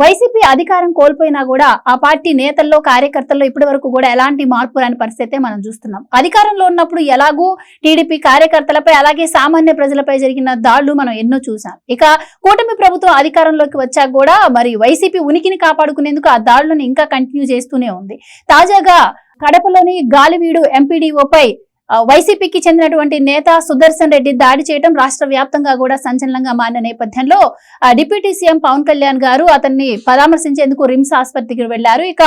YCP అధికారం కోల్పోయినా కూడా ఆ పార్టీ నేతల్లో కార్యకర్తల్లో ఇప్పటి వరకు కూడా ఎలాంటి మార్పు రాని పరిస్థితి మనం చూస్తున్నాం. అధికారంలో ఉన్నప్పుడు ఎలాగూ టీడీపీ కార్యకర్తలపై అలాగే సామాన్య ప్రజలపై జరిగిన దాడులు మనం ఎన్నో చూసాం. ఇక కూటమి ప్రభుత్వం అధికారంలోకి వచ్చాక కూడా మరి వైసీపీ ఉనికిని కాపాడుకునేందుకు ఆ దాడులను ఇంకా కంటిన్యూ చేస్తూనే ఉంది. తాజాగా కడపలోని గాలివీడు ఎంపీడీఓపై వైసీపీకి చెందినటువంటి నేత సుదర్శన్ రెడ్డి దాడి చేయడం రాష్ట్ర వ్యాప్తంగా కూడా సంచలనంగా మారిన నేపథ్యంలో డిప్యూటీ సీఎం పవన్ కళ్యాణ్ గారు అతన్ని పరామర్శించేందుకు రిమ్స్ ఆసుపత్రికి వెళ్లారు. ఇక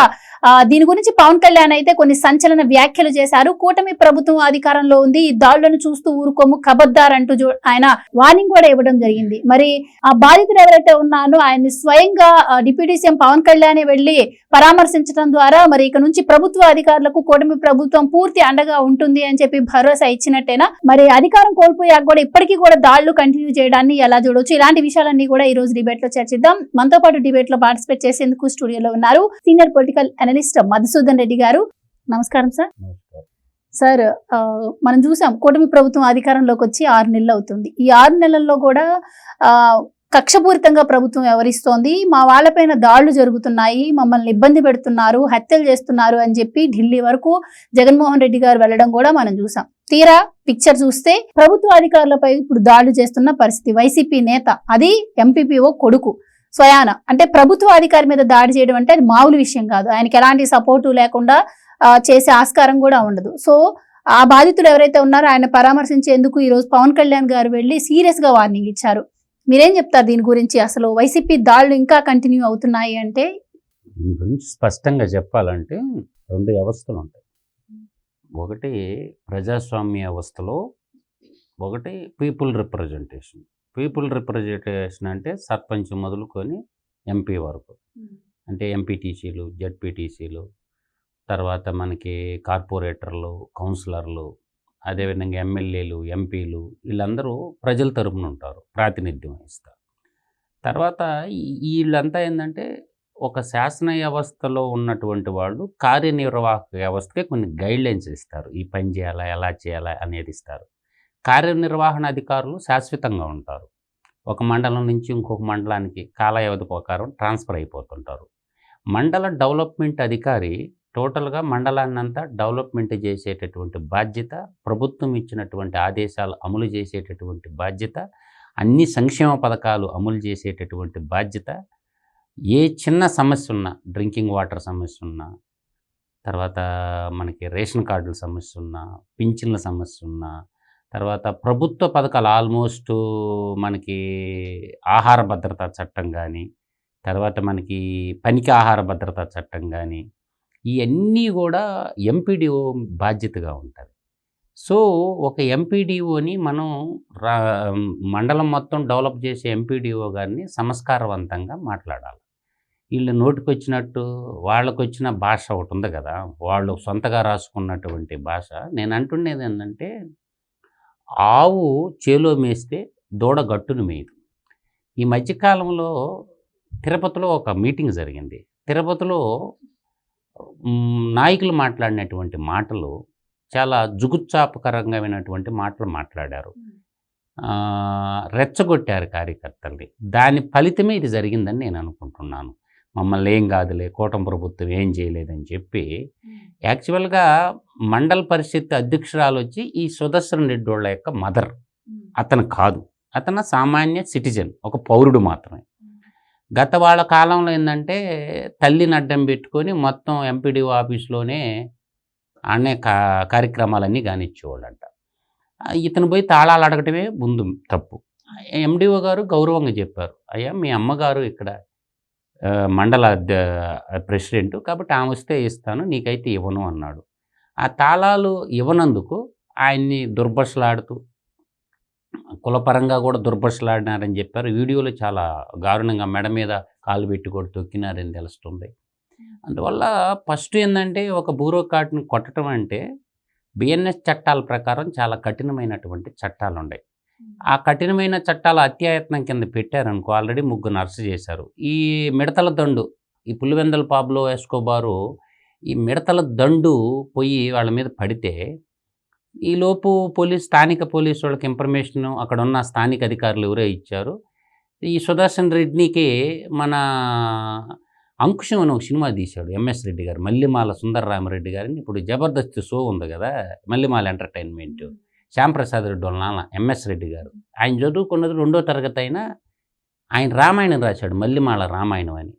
దీని గురించి పవన్ కళ్యాణ్ అయితే కొన్ని సంచలన వ్యాఖ్యలు చేశారు. కూటమి ప్రభుత్వం అధికారంలో ఉంది, ఈ దాడులను చూస్తూ ఊరుకోము, ఖబర్దార్ అంటూ ఆయన వార్నింగ్ కూడా ఇవ్వడం జరిగింది. మరి ఆ బాధితులు ఎవరైతే ఉన్నారో ఆయన్ని స్వయంగా డిప్యూటీ సీఎం పవన్ కళ్యాణ్ వెళ్లి పరామర్శించడం ద్వారా మరి ఇక నుంచి ప్రభుత్వ అధికారులకు కూటమి ప్రభుత్వం పూర్తి అండగా ఉంటుంది అని చెప్పి భరోసా ఇచ్చినట్టేనా? మరి అధికారం కోల్పోయాక కూడా ఇప్పటికీ కూడా దాడులు కంటిన్యూ చేయడాన్ని ఎలా చూడవచ్చు? ఇలాంటి విషయాలన్నీ కూడా ఈ రోజు డిబేట్ లో చర్చిద్దాం. మనతో పాటు డిబేట్ లో పార్టిసిపేట్ చేసేందుకు స్టూడియోలో ఉన్నారు senior political analyst Madhusudan Reddy గారు. నమస్కారం సార్. సార్, మనం చూసాం కూటమి ప్రభుత్వం అధికారంలోకి వచ్చి 6 నెలలు అవుతుంది. ఈ 6 నెలల్లో కూడా కక్షపూరితంగా ప్రభుత్వం వ్యవహరిస్తోంది. మా వాళ్ళపైన దాడులు జరుగుతున్నాయి, మమ్మల్ని ఇబ్బంది పెడుతున్నారు, హత్యలు చేస్తున్నారు అని చెప్పి ఢిల్లీ వరకు జగన్మోహన్ రెడ్డి గారు వెళ్లడం కూడా మనం చూసాం. తీరా పిక్చర్ చూస్తే ప్రభుత్వ అధికారులపై ఇప్పుడు దాడులు చేస్తున్న పరిస్థితి. వైసీపీ నేత, అది ఎంపీపీఓ కొడుకు స్వయాన, అంటే ప్రభుత్వ అధికారి మీద దాడి చేయడం అంటే అది మామూలు విషయం కాదు. ఆయనకి ఎలాంటి సపోర్టు లేకుండా చేసే ఆస్కారం కూడా ఉండదు. సో ఆ బాధితులు ఎవరైతే ఉన్నారో ఆయన పరామర్శించేందుకు ఈ రోజు పవన్ కళ్యాణ్ గారు వెళ్లి సీరియస్ గా వార్నింగ్ ఇచ్చారు. మీరేం చెప్తారు దీని గురించి? అసలు వైసీపీ దాడులు ఇంకా కంటిన్యూ అవుతున్నాయి అంటే? దీని గురించి స్పష్టంగా చెప్పాలంటే 2 వ్యవస్థలు ఉంటాయి. ఒకటి ప్రజాస్వామ్య వ్యవస్థలో, ఒకటి పీపుల్ రిప్రజెంటేషన్. పీపుల్ రిప్రజెంటేషన్ అంటే సర్పంచ్ మొదలుకొని ఎంపీ వరకు, అంటే ఎంపీటీసీలు, జెడ్పీటీసీలు, తర్వాత మనకి కార్పొరేటర్లు, కౌన్సిలర్లు, అదేవిధంగా ఎమ్మెల్యేలు, ఎంపీలు, వీళ్ళందరూ ప్రజల తరపున ఉంటారు, ప్రాతినిధ్యం వహిస్తారు. తర్వాత వీళ్ళంతా ఏంటంటే ఒక శాసన వ్యవస్థలో ఉన్నటువంటి వాళ్ళు కార్యనిర్వాహక వ్యవస్థకి కొన్ని గైడ్లైన్స్ ఇస్తారు. ఈ పని చేయాలా, ఎలా చేయాలా అనేది ఇస్తారు. కార్యనిర్వహణ అధికారులు శాశ్వతంగా ఉంటారు. ఒక మండలం నుంచి ఇంకొక మండలానికి కాల వ్యవధి ప్రకారం ట్రాన్స్ఫర్ అయిపోతుంటారు. మండల డెవలప్మెంట్ అధికారి టోటల్గా మండలాన్నంతా డెవలప్మెంట్ చేసేటటువంటి బాధ్యత, ప్రభుత్వం ఇచ్చినటువంటి ఆదేశాలు అమలు చేసేటటువంటి బాధ్యత, అన్ని సంక్షేమ పథకాలు అమలు చేసేటటువంటి బాధ్యత. ఏ చిన్న సమస్య ఉన్నా, డ్రింకింగ్ వాటర్ సమస్య ఉన్నా, తర్వాత మనకి రేషన్ కార్డుల సమస్య ఉన్నా, పింఛన్ల సమస్య ఉన్నా, తర్వాత ప్రభుత్వ పథకాలు ఆల్మోస్ట్ మనకి ఆహార భద్రతా చట్టం కానీ, తర్వాత మనకి పనికి ఆహార భద్రతా చట్టం కానీ, ఇవన్నీ కూడా ఎంపీడీఓ బాధ్యతగా ఉంటుంది. సో ఒక ఎంపీడీఓని మనం మండలం మొత్తం డెవలప్ చేసే ఎంపీడీఓ గారిని సంస్కారవంతంగా మాట్లాడాలి. వీళ్ళు నోటికొచ్చినట్టు వాళ్ళకు వచ్చిన భాష ఒకటి ఉంది కదా, వాళ్ళు సొంతగా రాసుకున్నటువంటి భాష. నేను అంటుండేది ఏంటంటే, ఆవు చేలో మేస్తే దూడ గట్టును మేయదు. ఈ మధ్యకాలంలో తిరుపతిలో ఒక మీటింగ్ జరిగింది. తిరుపతిలో నాయకులు మాట్లాడినటువంటి మాటలు చాలా జుగుత్సాపకరంగామైనటువంటి మాటలు మాట్లాడారు, రెచ్చగొట్టారు కార్యకర్తల్ని. దాని ఫలితమే ఇది జరిగిందని నేను అనుకుంటున్నాను. మమ్మల్ని ఏం కాదులే, కూటమి ప్రభుత్వం ఏం చేయలేదని చెప్పి. యాక్చువల్గా మండల పరిషత్ అధ్యక్షురాలు వచ్చి ఈ సుదర్శన్ రెడ్డి వాళ్ళ యొక్క మదర్, అతను కాదు, అతను సామాన్య సిటిజన్, ఒక పౌరుడు మాత్రమే. గత వాళ్ళ కాలంలో ఏంటంటే తల్లిని అడ్డం పెట్టుకొని మొత్తం ఎంపీడీఓ ఆఫీస్లోనే అనేక కార్యక్రమాలన్నీ కానిచ్చేవాళ్ళంట. ఇతను పోయి తాళాలు అడగటమే ముందు తప్పు. ఎండిఓ గారు గౌరవంగా చెప్పారు, అయ్యా మీ అమ్మగారు ఇక్కడ మండల ప్రెసిడెంట్ కాబట్టి ఆమె వస్తే ఇస్తాను, నీకైతే ఇవ్వను అన్నాడు. ఆ తాళాలు ఇవ్వనందుకు ఆయన్ని దుర్భషలాడుతూ, కులపరంగా కూడా దుర్భషలాడినారని చెప్పారు. వీడియోలో చాలా దారుణంగా మెడ మీద కాలు పెట్టి కూడా తొక్కినారని తెలుస్తుంది. అందువల్ల ఫస్ట్ ఏంటంటే ఒక బ్యూరోక్రాట్ని కొట్టడం అంటే బిఎన్ఎస్ చట్టాల ప్రకారం చాలా కఠినమైనటువంటి చట్టాలు ఉన్నాయి. ఆ కఠినమైన చట్టాలు అత్యాయత్నం కింద పెట్టారనుకో, ఆల్రెడీ 3 అరెస్ట్ చేశారు. ఈ మిడతల దండు, ఈ పులివెందల పాబ్లో ఎస్కోబారు ఈ మిడతల దండు పోయి వాళ్ళ మీద పడితే, ఈలోపు స్థానిక పోలీసు వాళ్ళకి ఇన్ఫర్మేషన్ అక్కడ ఉన్న స్థానిక అధికారులు ఎవరో ఇచ్చారు. ఈ సుదర్శన్ రెడ్డికి మన అంకుశం అని ఒక సినిమా తీశాడు ఎంఎస్ రెడ్డి గారు, మల్లిమాల సుందరరామరెడ్డి గారిని. ఇప్పుడు జబర్దస్త్ షో ఉంది కదా, మల్లిమాల ఎంటర్టైన్మెంట్, శ్యాంప్రసాద్ రెడ్డి వాళ్ళ నాన్న ఎంఎస్ రెడ్డి గారు. ఆయన చదువుకున్నది 2వ తరగతి అయినా ఆయన రామాయణం రాశాడు, మల్లిమాల రామాయణం అని.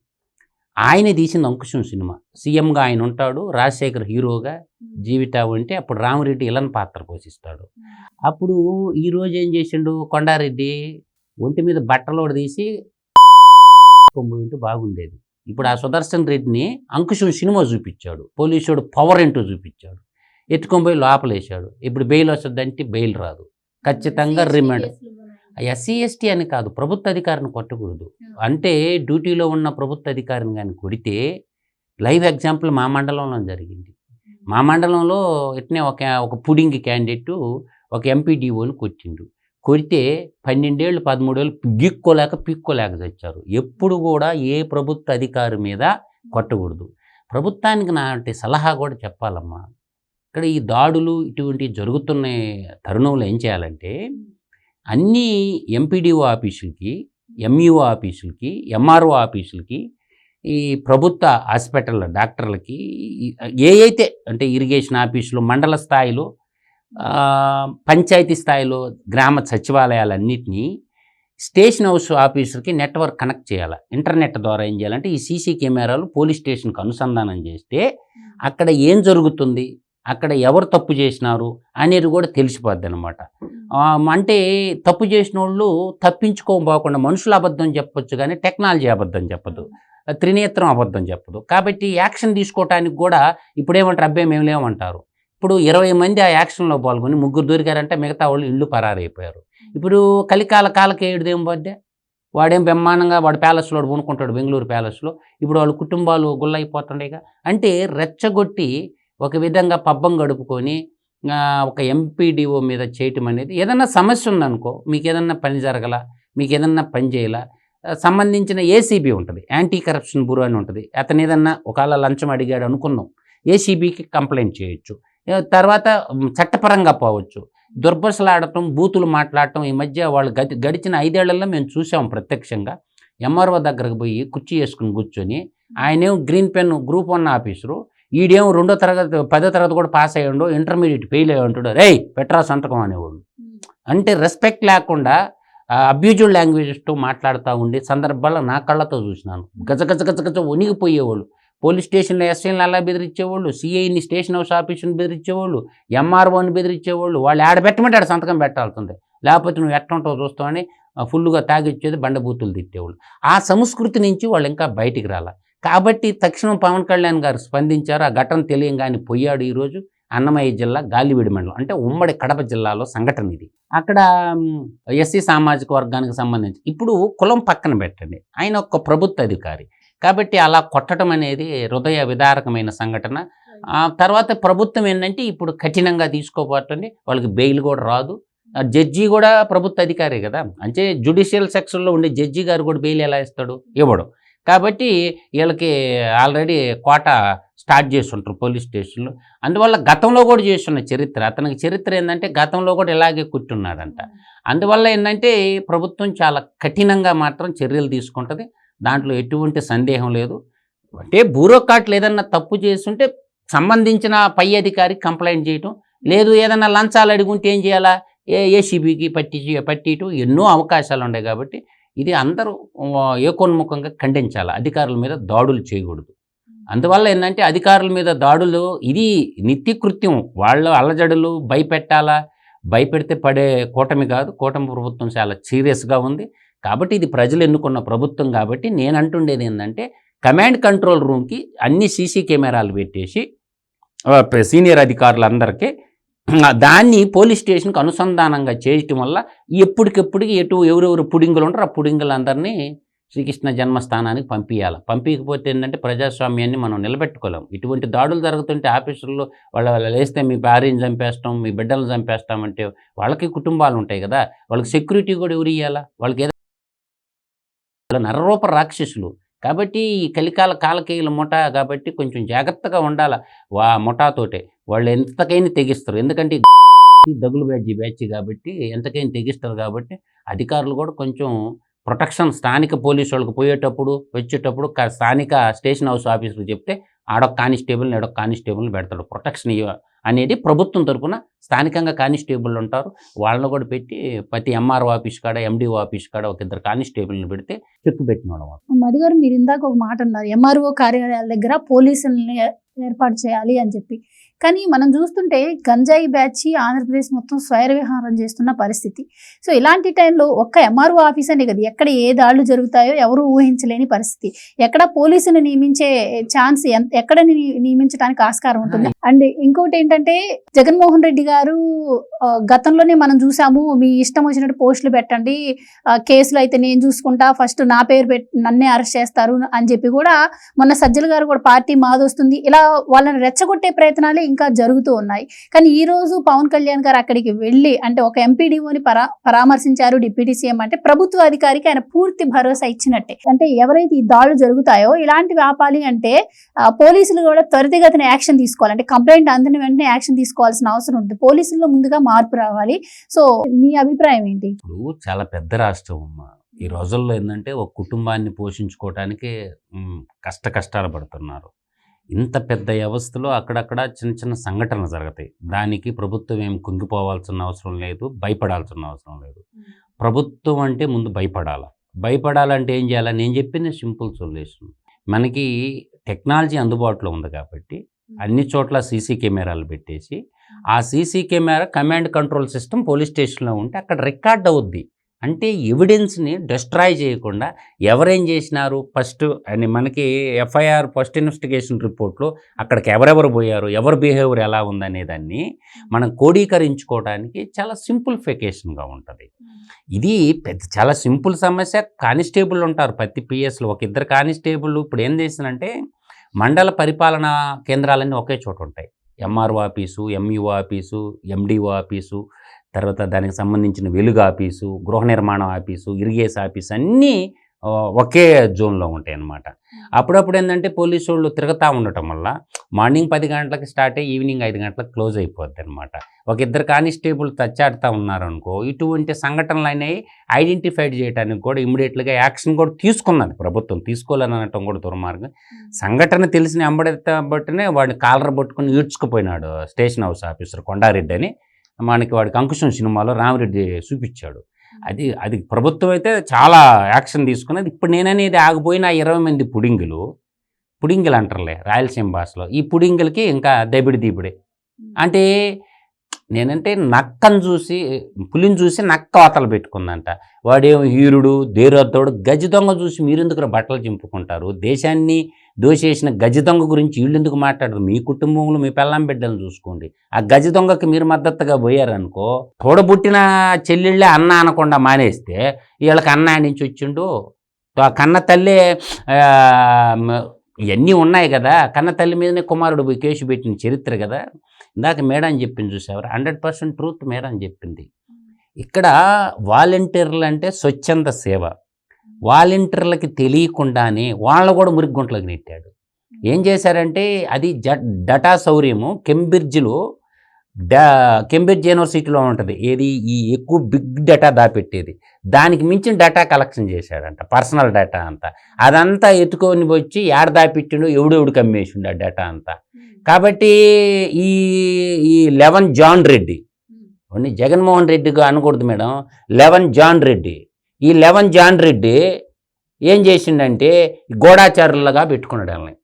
ఆయనే తీసింది అంకుశం సినిమా. సీఎంగా ఆయన ఉంటాడు, రాజశేఖర్ హీరోగా జీవితా ఉంటే అప్పుడు రామరెడ్డి ఇలన్ పాత్ర పోషిస్తాడు. అప్పుడు ఈరోజు ఏం చేసిండు కొండారెడ్డి, ఒంటి మీద బట్టలు తీసి ఉంటే బాగుండేది. ఇప్పుడు ఆ సుదర్శన్ రెడ్డిని అంకుశం సినిమా చూపించాడు, పోలీసుడు పవర్ ఏంటో చూపించాడు, ఎత్తుకొని పోయి లోపలేసాడు. ఇప్పుడు బెయిల్ వస్తుందంటే బెయిల్ రాదు, ఖచ్చితంగా రిమాండ్. ఎస్సీ ఎస్టీ అని కాదు, ప్రభుత్వ అధికారిని కొట్టకూడదు. అంటే డ్యూటీలో ఉన్న ప్రభుత్వ అధికారిని కానీ కొడితే, లైవ్ ఎగ్జాంపుల్ మా మండలంలో జరిగింది. మా మండలంలో ఇట్నే ఒక పుడింగి క్యాండిడేట్ ఒక ఎంపీడీఓని కొట్టిండు. కొడితే 12 ఏళ్ళు 13 ఏళ్ళు పీక్కోలేక చచ్చారు. ఎప్పుడు కూడా ఏ ప్రభుత్వ అధికారి మీద కొట్టకూడదు. ప్రభుత్వానికి నాటి సలహా కూడా చెప్పాలమ్మా. ఇక్కడ ఈ దాడులు ఇటువంటివి జరుగుతున్న తరుణంలో ఏం చేయాలంటే, అన్నీ ఎంపీడీఓ ఆఫీసులకి, ఎంఈఓ ఆఫీసులకి, ఎంఆర్ఓ ఆఫీసులకి, ఈ ప్రభుత్వ హాస్పిటల్ డాక్టర్లకి, అయితే అంటే ఇరిగేషన్ ఆఫీసులు, మండల స్థాయిలో, పంచాయతీ స్థాయిలో, గ్రామ సచివాలయాలన్నింటినీ స్టేషన్ హౌస్ ఆఫీసులకి నెట్వర్క్ కనెక్ట్ చేయాలి. ఇంటర్నెట్ ద్వారా ఏం చేయాలంటే, ఈ సీసీ కెమెరాలు పోలీస్ స్టేషన్కి అనుసంధానం చేస్తే అక్కడ ఏం జరుగుతుంది, అక్కడ ఎవరు తప్పు చేసినారు అనేది కూడా తెలిసిపోద్ది అనమాట. అంటే తప్పు చేసిన వాళ్ళు తప్పించుకోకపోకుండా మనుషులు అబద్ధం చెప్పొచ్చు కానీ టెక్నాలజీ అబద్ధం చెప్పదు, త్రినేత్రం అబద్ధం చెప్పదు. కాబట్టి యాక్షన్ తీసుకోవటానికి కూడా ఇప్పుడేమంటారు, అబ్బాయి మేము లేమంటారు. ఇప్పుడు 20 మంది ఆ యాక్షన్లో పాల్గొని 3 దొరికారంటే మిగతా వాళ్ళు ఇళ్ళు పరారైపోయారు. ఇప్పుడు కలికాల కాలకేయుడిదేం పోద్దే, వాడేం బ్రహ్మాండంగా వాడు ప్యాలెస్లో పూనుకుంటాడు, బెంగళూరు ప్యాలెస్లో. ఇప్పుడు వాళ్ళ కుటుంబాలు గుల్లైపోతుండేగా. అంటే రెచ్చగొట్టి ఒక విధంగా పబ్బం గడుపుకొని ఒక ఎంపీడీఓ మీద చేయటం అనేది, ఏదన్నా సమస్య ఉందనుకో, మీకు ఏదన్నా పని జరగల, మీకు ఏదన్నా పని చేయాల, సంబంధించిన ఏసీబీ ఉంటుంది, యాంటీ కరప్షన్ బ్యూరో అని ఉంటుంది. అతను ఏదన్నా ఒకవేళ లంచం అడిగాడు అనుకుందాం, ఏసీబీకి కంప్లైంట్ చేయొచ్చు. తర్వాత చట్టపరంగా పోవచ్చు. దుర్భసలాడటం, బూతులు మాట్లాడటం ఈ మధ్య వాళ్ళు గడిచిన 5 ఏళ్లలో మేము చూసాం ప్రత్యక్షంగా. ఎంఆర్ఓ దగ్గరకు పోయి కుర్చీ వేసుకుని కూర్చొని, ఆయనేం గ్రీన్ పెన్ గ్రూప్ 1 ఆఫీసరు, ఈడేమో 2వ తరగతి 10వ తరగతి కూడా పాస్ అయ్యాడు, ఇంటర్మీడియట్ ఫెయిల్ అయ్యి ఉంటాడు, రేయ్ పెట్రా సంతకం అనేవాళ్ళు. అంటే రెస్పెక్ట్ లేకుండా అబ్యూజ్డ్ లాంగ్వేజెస్తో మాట్లాడుతూ ఉండే సందర్భాల్లో నా కళ్ళతో చూసినాను. గజ వణిగిపోయేవాళ్ళు. పోలీస్ స్టేషన్లో ఎస్ఐని అలా బెదిరించేవాళ్ళు, సిఐని స్టేషన్ హౌస్ ఆఫీసుని బెదిరించేవాళ్ళు, ఎంఆర్ఓని బెదిరించేవాళ్ళు. వాళ్ళు ఆడబెట్టమంటే ఆడ సంతకం పెట్టాల్సిందే, లేకపోతే నువ్వు ఎట్లుంటావు చూస్తామని ఫుల్గా తాగిచ్చేది, బండబూతులు తిట్టేవాళ్ళు. ఆ సంస్కృతి నుంచి వాళ్ళు ఇంకా బయటికి రాలా. కాబట్టి తక్షణం పవన్ కళ్యాణ్ గారు స్పందించారు. ఆ ఘటన తెలియంగానే పోయాడు. ఈరోజు అన్నమయ్య జిల్లా గాలివీడి మండలం, అంటే ఉమ్మడి కడప జిల్లాలో సంఘటన ఇది. అక్కడ ఎస్సీ సామాజిక వర్గానికి సంబంధించి, ఇప్పుడు కులం పక్కన పెట్టండి, ఆయన ఒక ప్రభుత్వ అధికారి కాబట్టి అలా కొట్టడం అనేది హృదయ విదారకమైన సంఘటన. తర్వాత ప్రభుత్వం ఏంటంటే ఇప్పుడు కఠినంగా తీసుకోబోతుంది, వాళ్ళకి బెయిల్ కూడా రాదు. జడ్జి కూడా ప్రభుత్వ అధికారే కదా, అంటే జ్యుడిషియల్ సెక్షన్లో ఉండే జడ్జి గారు కూడా బెయిల్ ఎలా ఇస్తాడు, ఇవ్వడు. కాబట్టి వీళ్ళకి ఆల్రెడీ కోట స్టార్ట్ చేస్తుంటారు పోలీస్ స్టేషన్లో. అందువల్ల గతంలో కూడా చేస్తున్న చరిత్ర, అతనికి చరిత్ర ఏంటంటే గతంలో కూడా ఇలాగే కూర్చున్నాడంట. అందువల్ల ఏంటంటే ప్రభుత్వం చాలా కఠినంగా మాత్రం చర్యలు తీసుకుంటుంది, దాంట్లో ఎటువంటి సందేహం లేదు. అంటే బ్యూరోక్రాట్లు ఏదన్నా తప్పు చేస్తుంటే సంబంధించిన పై అధికారికి కంప్లైంట్ చేయటం, లేదు ఏదన్నా లంచాలు అడుగుంటే ఏం చేయాలా, ఏసీబీకి పట్టియటం, ఎన్నో అవకాశాలు ఉన్నాయి. కాబట్టి ఇది అందరూ ఏకోన్ముఖంగా ఖండించాలి, అధికారుల మీద దాడులు చేయకూడదు. అందువల్ల ఏంటంటే అధికారుల మీద దాడులు ఇది నిత్యకృత్యం. వాళ్ళ అల్లజడులు భయపెట్టాలా, భయపెడితే పడే కూటమి కాదు, కూటమి ప్రభుత్వం చాలా సీరియస్గా ఉంది. కాబట్టి ఇది ప్రజలు ఎన్నుకున్న ప్రభుత్వం. కాబట్టి నేను అంటుండేది ఏంటంటే, కమాండ్ కంట్రోల్ రూమ్కి అన్ని సీసీ కెమెరాలు పెట్టేసి సీనియర్ అధికారులందరికీ దాన్ని పోలీస్ స్టేషన్కి అనుసంధానంగా చేయటం వల్ల ఎప్పటికెప్పటికి ఎవరెవరు పుడింగులు ఉంటారో ఆ పుడింగులందరినీ శ్రీకృష్ణ జన్మస్థానానికి పంపించాలి. పంపించకపోతే ఏంటంటే ప్రజాస్వామ్యాన్ని మనం నిలబెట్టుకోలేం. ఇటువంటి దాడులు జరుగుతుంటే ఆఫీసుల్లో వాళ్ళు లేస్తే మీ భార్యను చంపేస్తాం, మీ బిడ్డలను చంపేస్తామంటే వాళ్ళకి కుటుంబాలు ఉంటాయి కదా, వాళ్ళకి సెక్యూరిటీ కూడా ఎవరు ఇవ్వాలా, వాళ్ళకి నరరూప రాక్షసులు. కాబట్టి ఈ కలికాల కాలకేయుల ముఠా కాబట్టి కొంచెం జాగ్రత్తగా ఉండాలి. ముఠాతోటే వాళ్ళు ఎంతకైనా తెగిస్తారు, ఎందుకంటే దగులు బ్యాచ్ కాబట్టి ఎంతకైనా తెగిస్తారు. కాబట్టి అధికారులు కూడా కొంచెం ప్రొటెక్షన్ స్థానిక పోలీసు వాళ్ళకి పోయేటప్పుడు వచ్చేటప్పుడు స్థానిక స్టేషన్ హౌస్ ఆఫీసర్కి చెప్తే ఆడొక కానిస్టేబుల్ని ఏడొక కానిస్టేబుల్ని పెడతాడు. ప్రొటెక్షన్ అనేది ప్రభుత్వం తరఫున స్థానికంగా కానిస్టేబుల్ ఉంటారు, వాళ్ళని కూడా పెట్టి ప్రతి ఎంఆర్ఓ ఆఫీస్ కాడ ఎండిఓ ఆఫీస్ కాడ ఒక ఇద్దరు కానిస్టేబుల్ని పెడితే చెక్కు పెట్టినోడు. మధు గారు, మీరు ఇందాక ఒక మాట అన్నారు, ఎంఆర్ఓ కార్యాలయాల దగ్గర పోలీసుల్ని ఏర్పాటు చేయాలి అని చెప్పి. కానీ మనం చూస్తుంటే గంజాయి బ్యాచ్ ఆంధ్రప్రదేశ్ మొత్తం స్వైర విహారం చేస్తున్న పరిస్థితి. సో ఇలాంటి టైంలో ఒక్క ఎంఆర్ఓ ఆఫీస్ అనే కదా, ఎక్కడ ఏ దాడులు జరుగుతాయో ఎవరు ఊహించలేని పరిస్థితి. ఎక్కడ పోలీసుని నియమించే ఛాన్స్ ఎక్కడ నియమించడానికి ఆస్కారం ఉంటుంది. అండ్ ఇంకోటి ఏంటంటే, జగన్మోహన్ రెడ్డి గారు గతంలోనే మనం చూసాము, మీ ఇష్టం వచ్చినట్టు పోస్టులు పెట్టండి, కేసులు అయితే నేను చూసుకుంటా, ఫస్ట్ నా పేరు నన్నే అరెస్ట్ చేస్తారు అని చెప్పి కూడా మొన్న సజ్జల గారు కూడా పార్టీ మాదొస్తుంది, ఇలా వాళ్ళని రెచ్చగొట్టే ప్రయత్నాలే ఇంకా జరుగుతూ ఉన్నాయి. కానీ ఈ రోజు పవన్ కళ్యాణ్ గారు అక్కడికి వెళ్ళి, అంటే ఒక ఎంపీడీఓని పరామర్శించారు డిప్యూటీ సీఎం, అంటే ప్రభుత్వ అధికారికి ఆయన పూర్తి భరోసా ఇచ్చినట్టే. అంటే ఎవరైతే ఈ దాడులు జరుగుతాయో ఇలాంటివి ఆపాలి అంటే పోలీసులు కూడా త్వరితగతిన యాక్షన్ తీసుకోవాలి. అంటే కంప్లైంట్ అందిన వెంటనే యాక్షన్ తీసుకోవాల్సిన అవసరం ఉంది. పోలీసుల్లో ముందుగా మార్పు రావాలి. సో మీ అభిప్రాయం ఏంటి? ఇప్పుడు చాలా పెద్ద రాష్ట్రం అమ్మా. ఈ రోజుల్లో ఏంటంటే ఒక కుటుంబాన్ని పోషించుకోవటానికి కష్టాలు పడుతున్నారు. ఇంత పెద్ద వ్యవస్థలో అక్కడక్కడ చిన్న చిన్న సంఘటనలు జరుగుతాయి. దానికి ప్రభుత్వం ఏం కుంగిపోవాల్సిన అవసరం లేదు, భయపడాల్సిన అవసరం లేదు. ప్రభుత్వం అంటే ముందు భయపడాలంటే ఏం చేయాలి? నేను చెప్పింది సింపుల్ సొల్యూషన్. మనకి టెక్నాలజీ అందుబాటులో ఉంది కాబట్టి అన్ని చోట్ల సీసీ కెమెరాలు పెట్టేసి, ఆ CC camera command control system police స్టేషన్లో ఉంటే అక్కడ రికార్డ్ అవుద్ది. అంటే ఎవిడెన్స్ని డిస్ట్రాయ్ చేయకుండా ఎవరేం చేసినారు ఫస్ట్ అని మనకి ఎఫ్ఐఆర్ ఫస్ట్ ఇన్వెస్టిగేషన్ రిపోర్ట్లో అక్కడికి ఎవరెవరు పోయారు, ఎవరి బిహేవియర్ ఎలా ఉందనే దాన్ని మనం కోడీకరించుకోవడానికి చాలా సింప్లిఫికేషన్గా ఉంటుంది. ఇది చాలా సింపుల్ సమస్య. కానిస్టేబుల్ ఉంటారు ప్రతి పిఎస్లో, ఒక ఇద్దరు కానిస్టేబుల్. ఇప్పుడు ఏం చేసినంటే మండల పరిపాలనా కేంద్రాలన్నీ ఒకే చోట ఉంటాయి. MRO office, MEO office, MDO office, తర్వాత దానికి సంబంధించిన వెలుగు ఆఫీసు, గృహ నిర్మాణం ఆఫీసు, ఇరిగేషన్ ఆఫీసు అన్నీ ఒకే జోన్లో ఉంటాయి అన్నమాట. అప్పుడప్పుడు ఏంటంటే పోలీసు వాళ్ళు తిరుగుతూ ఉండటం వల్ల మార్నింగ్ 10 గంటలకు స్టార్ట్ అయ్యి ఈవినింగ్ 5 గంటలకు క్లోజ్ అయిపోద్ది అనమాట. ఒక ఇద్దరు కానిస్టేబుల్ తచ్చాడుతూ ఉన్నారనుకో, ఇటువంటి సంఘటనలు అనేవి ఐడెంటిఫైడ్ చేయడానికి కూడా ఇమ్మీడియట్గా యాక్షన్ కూడా తీసుకున్నది ప్రభుత్వం. తీసుకోవాలని అనటం కూడా దుర్మార్గం. సంఘటన తెలిసిన బట్టినే వాడిని కాలర్ పట్టుకుని ఈడ్చుకుపోయినాడు స్టేషన్ హౌస్ ఆఫీసర్ కొండారెడ్డి అని. మనకి వాడికి అంకుశం సినిమాలో రామిరెడ్డి చూపించాడు. అది ప్రభుత్వం అయితే చాలా యాక్షన్ తీసుకున్నది. ఇప్పుడు నేననేది ఆగిపోయిన 20 మంది పుడింగిలు అంటారులే రాయలసీమ భాషలో, ఈ పుడింగిలకి ఇంకా దబిడి. అంటే నేనంటే పులిని చూసి నక్క వాతలు పెట్టుకుందంట. వాడేమో హీరుడు, ధీరోత్తోడు, గజ దొంగ చూసి మీరెందుకు బట్టలు చింపుకుంటారు? దేశాన్ని దోషేసిన గజ దొంగ గురించి వీళ్ళు ఎందుకు మాట్లాడరు? మీ కుటుంబంలో మీ పెళ్ళాం బిడ్డలను చూసుకోండి. ఆ గజ దొంగకి మీరు మద్దతుగా పోయారనుకో, తోడబుట్టిన చెల్లెళ్ళే అన్న అనకుండా మానేస్తే వీళ్ళకి అన్న నుంచి వచ్చిండు. కన్న తల్లి ఇవన్నీ ఉన్నాయి కదా, కన్న తల్లి మీదనే కుమారుడు పోయి కేసు పెట్టిన చరిత్ర కదా. ఇందాక మేడం చెప్పింది చూసేవారు, 100% ట్రూత్ మేడం చెప్పింది. ఇక్కడ వాలంటీర్లు అంటే స్వచ్ఛంద సేవ. వాలంటీర్లకి తెలియకుండానే వాళ్ళు కూడా మురిగుంట్లోకి నెట్టాడు. ఏం చేశారంటే అది డటా శౌర్యము. కేంబ్రిడ్జ్ యూనివర్సిటీలో ఉంటుంది ఏది, ఈ ఎక్కువ బిగ్ డేటా దాపెట్టేది. దానికి మించిన డేటా కలెక్షన్ చేశాడంట, పర్సనల్ డేటా అంతా. అదంతా ఎత్తుకొని వచ్చి ఏడ దాపెట్టిండు, ఎవడెవడికి అమ్మేసిండు ఆ డేటా అంతా. కాబట్టి ఈ 11 జాన్ రెడ్డి, జగన్మోహన్ రెడ్డిగా అనకూడదు మేడం, 11 జాన్ రెడ్డి. ఈ 11 జాన్ రెడ్డి ఏం చేసిండంటే గూఢాచారులుగా పెట్టుకున్నాడు వాళ్ళని.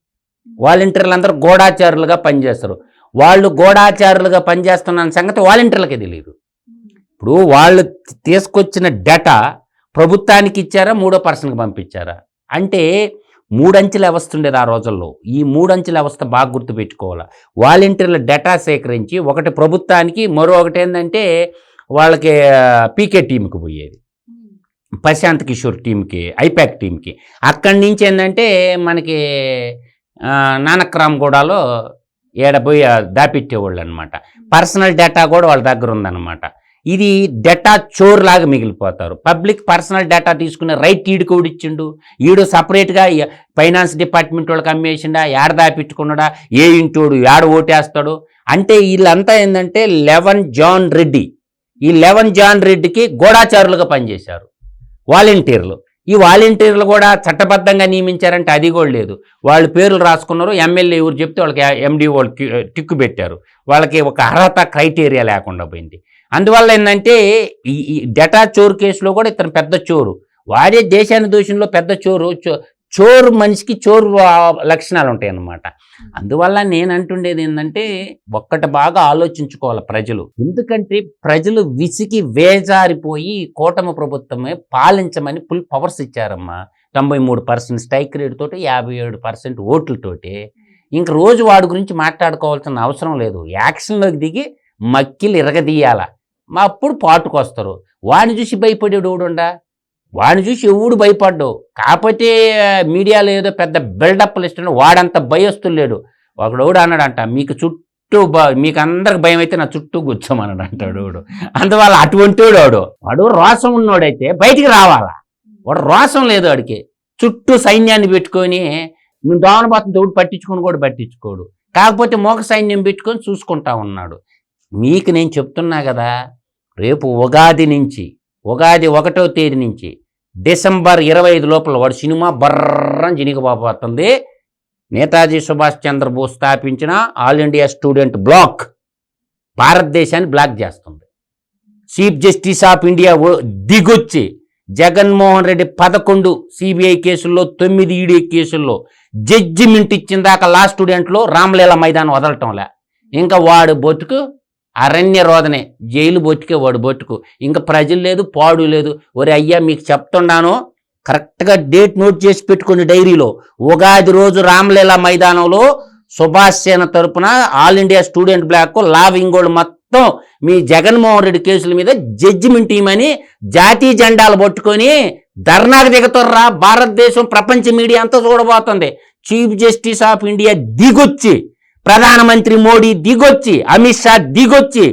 వాలంటీర్లు అందరూ గూఢాచారులుగా పనిచేస్తారు. వాళ్ళు గూఢాచారులుగా పనిచేస్తున్న సంగతి వాలంటీర్లకే తెలియదు. ఇప్పుడు వాళ్ళు తీసుకొచ్చిన డేటా ప్రభుత్వానికి ఇచ్చారా, మూడో పర్సన్కి పంపించారా? అంటే 3 అంచెల వ్యవస్థ ఉండేది ఆ రోజుల్లో. ఈ 3 అంచెల వ్యవస్థ బాగా గుర్తుపెట్టుకోవాలి. వాలంటీర్ల డేటా సేకరించి ఒకటి ప్రభుత్వానికి, మరొకటి ఏంటంటే వాళ్ళకి పీకే టీంకి పోయేది, ప్రశాంత్ కిషోర్ టీంకి, ఐపాక్ టీంకి. అక్కడి నుంచి ఏంటంటే మనకి నానక్రామ్గూడలో ఏడపోయి దాపెట్టేవాళ్ళు అనమాట. పర్సనల్ డేటా కూడా వాళ్ళ దగ్గర ఉందన్నమాట. ఇది డేటా చోర్ లాగా మిగిలిపోతారు. పబ్లిక్ పర్సనల్ డేటా తీసుకునే రైట్ ఈడు కూడా ఇచ్చిండు. ఈడు సపరేట్గా ఫైనాన్స్ డిపార్ట్మెంట్ వాళ్ళకి అమ్మేసిండా, ఏడ దాపెట్టుకున్నాడా, ఏ ఇంటోడు ఏడ ఓటేస్తాడు. అంటే వీళ్ళంతా ఏంటంటే 11 జాన్ రెడ్డి. ఈ 11 జాన్ రెడ్డికి గూఢాచారులుగా పనిచేశారు వాలంటీర్లు. ఈ వాలంటీర్లు కూడా చట్టబద్ధంగా నియమించారంటే అది కూడా లేదు. వాళ్ళు పేర్లు రాసుకున్నారు, ఎమ్మెల్యే ఎవరు చెప్తే వాళ్ళకి ఎండి వాళ్ళు టిక్కు పెట్టారు. వాళ్ళకి ఒక అర్హత క్రైటీరియా లేకుండా పోయింది. అందువల్ల ఏంటంటే ఈ డేటా చోరు కేసులో కూడా ఇతను పెద్ద చోరు, వాడే దేశాన్ని దూషణలో పెద్ద చోరు. చోరు మనిషికి చోరు లక్షణాలు ఉంటాయి అన్నమాట. అందువల్ల నేను అంటుండేది ఏంటంటే ఒక్కటి బాగా ఆలోచించుకోవాలి ప్రజలు. ఎందుకంటే ప్రజలు విసిగి వేజారిపోయి కూటమి ప్రభుత్వమే పాలించమని ఫుల్ పవర్స్ ఇచ్చారమ్మా. 93% స్ట్రైక్ రేట్ తోటి 57% ఓట్లతోటి ఇంక రోజు వాడి గురించి మాట్లాడుకోవాల్సిన అవసరం లేదు. యాక్షన్లోకి దిగి మక్కిలు ఇరగదీయాల, మా అప్పుడు పాటుకొస్తారు. వాడిని చూసి భయపడేడు ఎవడుండా, వాడిని చూసి ఎవడు భయపడ్డావు. కాకపోతే మీడియాలో ఏదో పెద్ద బిల్డప్లు ఇస్తున్నాడు, వాడంత భయస్తులు లేడు. ఒకడోడు అన్నాడంట, మీకు చుట్టూ మీకు అందరికి భయం అయితే నా చుట్టూ కూర్చోమన్నాడు అంటాడు వాడు. అందువల్ల అటువంటి వాడు రోసం ఉన్నోడైతే బయటికి రావాలా, వాడు రోసం లేదు వాడికి. చుట్టూ సైన్యాన్ని పెట్టుకొని నువ్వు దోమనబాతం తోడు పట్టించుకొని కూడా పట్టించుకోడు, కాకపోతే మోక సైన్యం పెట్టుకొని చూసుకుంటా ఉన్నాడు. మీకు నేను చెప్తున్నా కదా, రేపు ఉగాది 1వ తేదీ నుంచి డిసెంబర్ 25 లోపల వాడు సినిమా బర్రం జినిగిపోతుంది. నేతాజీ సుభాష్ చంద్రబోస్ స్థాపించిన ఆల్ ఇండియా స్టూడెంట్ బ్లాక్ భారతదేశాన్ని బ్లాక్ చేస్తుంది. చీఫ్ జస్టిస్ ఆఫ్ ఇండియా దిగొచ్చి జగన్మోహన్ రెడ్డి 11 సిబిఐ కేసుల్లో 9 ఈడీ కేసుల్లో జడ్జిమెంట్ ఇచ్చిన దాకా లా స్టూడెంట్లో రామలీల మైదానం వదలటంలే. ఇంకా వాడు బతుకు అరణ్య రోదనే, జైలు బొట్టుకే వాడు బొట్టుకు. ఇంకా ప్రజలు లేదు, పాడు లేదు. ఒరే అయ్యా మీకు చెప్తున్నాను, కరెక్ట్గా డేట్ నోట్ చేసి పెట్టుకుని డైరీలో, ఉగాది రోజు రామలీల మైదానంలో సుభాష్ సేన తరపున ఆల్ ఇండియా స్టూడెంట్ బ్లాక్ లా వింగోళ్ళు మొత్తం మీ జగన్మోహన్ రెడ్డి కేసుల మీద జడ్జిమెంట్ ఇవ్వమని జాతీయ జెండాలు పట్టుకొని ధర్నాకు దిగుతారా. భారతదేశం ప్రపంచ మీడియా అంతా చూడబోతుంది. చీఫ్ జస్టిస్ ఆఫ్ ఇండియా దిగొచ్చి, ప్రధానమంత్రి మోడీ దిగొచ్చి, అమిత్ షా దిగొచ్చి,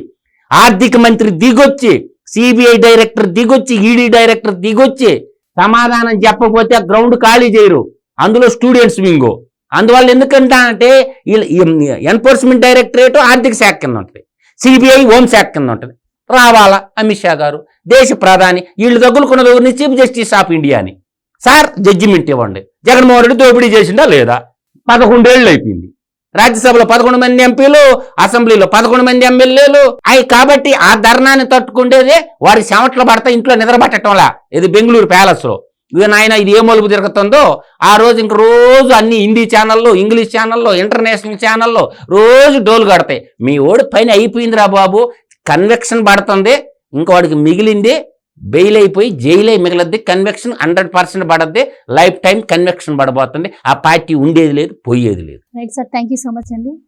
ఆర్థిక మంత్రి దిగొచ్చి, సిబిఐ డైరెక్టర్ దిగొచ్చి, ఈడీ డైరెక్టర్ దిగొచ్చి సమాధానం చెప్పకపోతే గ్రౌండ్ ఖాళీ చేయరు. అందులో స్టూడెంట్స్ వింగో. అందువల్ల ఎందుకంటే ఎన్ఫోర్స్మెంట్ డైరెక్టరేట్ ఆర్థిక శాఖ కింద ఉంటుంది, సిబిఐ హోంశాఖ కింద ఉంటుంది. రావాలా అమిత్ షా గారు, దేశ ప్రధాని, వీళ్ళు తగులుకున్న ఎవరిని చీఫ్ జస్టిస్ ఆఫ్ ఇండియా అని. సార్ జడ్జిమెంట్ ఇవ్వండి, జగన్మోహన్ రెడ్డి దోపిడీ చేసిందా లేదా? 11 ఏళ్ళు అయిపోయింది. రాజ్యసభలో 11 మంది ఎంపీలు, అసెంబ్లీలో 11 మంది ఎమ్మెల్యేలు అవి. కాబట్టి ఆ ధర్నాన్ని తట్టుకుండేదే వారి చెమట్లు పడతా ఇంట్లో నిద్ర పట్టడంలా. ఇది బెంగళూరు ప్యాలెస్లో. ఇక నాయన ఇది ఏ మలుపు తిరుగుతుందో ఆ రోజు ఇంక రోజు అన్ని హిందీ ఛానల్లో, ఇంగ్లీష్ ఛానల్లో, ఇంటర్నేషనల్ ఛానల్లో రోజు డోలు కడతాయి. మీ ఓడి పైన అయిపోయిందిరా బాబు, కన్వెక్షన్ పడుతుంది, ఇంకోడికి మిగిలింది బెయిల్ అయిపోయి జైలే మిగలద్ది. కన్వెక్షన్ 100% పడద్ది, లైఫ్ టైం కన్వెక్షన్ పడబోతుంది. ఆ పార్టీ ఉండేది లేదు, పోయేది లేదు. Right sir, thank you so much అండి.